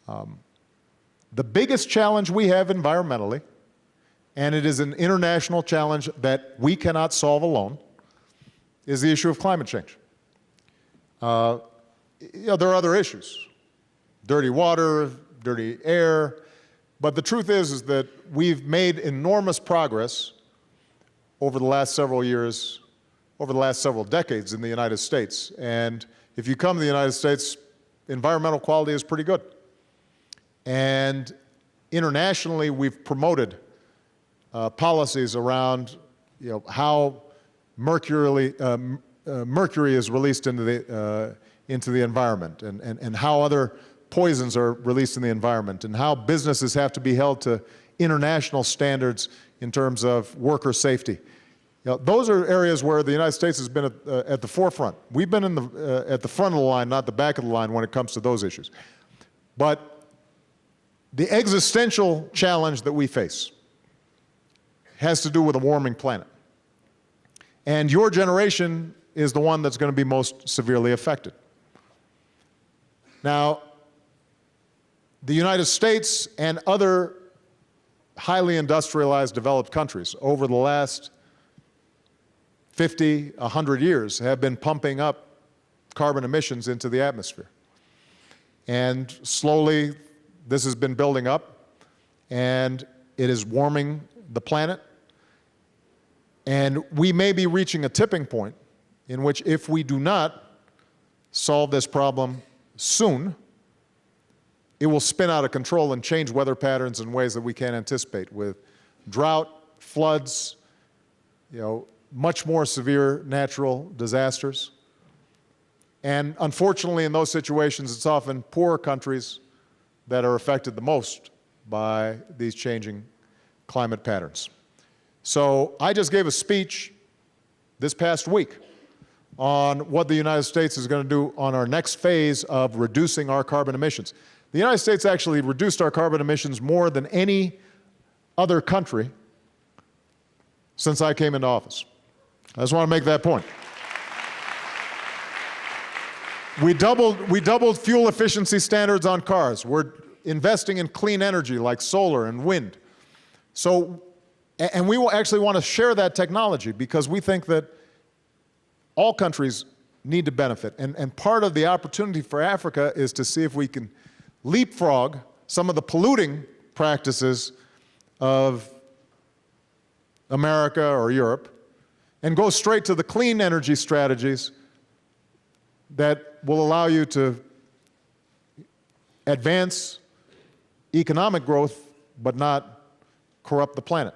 The biggest challenge we have environmentally, and it is an international challenge that we cannot solve alone, is the issue of climate change. There are other issues, dirty water, dirty air, but the truth is that we've made enormous progress over the last several years, over the last several decades in the United States. And if you come to the United States, environmental quality is pretty good. And internationally, we've promoted policies around how mercury is released into the environment, and how other poisons are released in the environment, and how businesses have to be held to international standards in terms of worker safety. Those are areas where the United States has been at the forefront. We've been at the front of the line, not the back of the line when it comes to those issues. But the existential challenge that we face has to do with a warming planet. And your generation is the one that's going to be most severely affected. Now, the United States and other highly industrialized developed countries over the last 50, 100 years have been pumping up carbon emissions into the atmosphere. And slowly, this has been building up, and it is warming the planet. And we may be reaching a tipping point in which, if we do not solve this problem soon, it will spin out of control and change weather patterns in ways that we can't anticipate, with drought, floods, much more severe natural disasters. And unfortunately, in those situations, it's often poorer countries that are affected the most by these changing climate patterns. So I just gave a speech this past week on what the United States is going to do on our next phase of reducing our carbon emissions. The United States actually reduced our carbon emissions more than any other country since I came into office. I just want to make that point. We doubled fuel efficiency standards on cars. We're investing in clean energy like solar and wind. And we will actually want to share that technology, because we think that all countries need to benefit. And part of the opportunity for Africa is to see if we can leapfrog some of the polluting practices of America or Europe and go straight to the clean energy strategies that will allow you to advance economic growth but not corrupt the planet.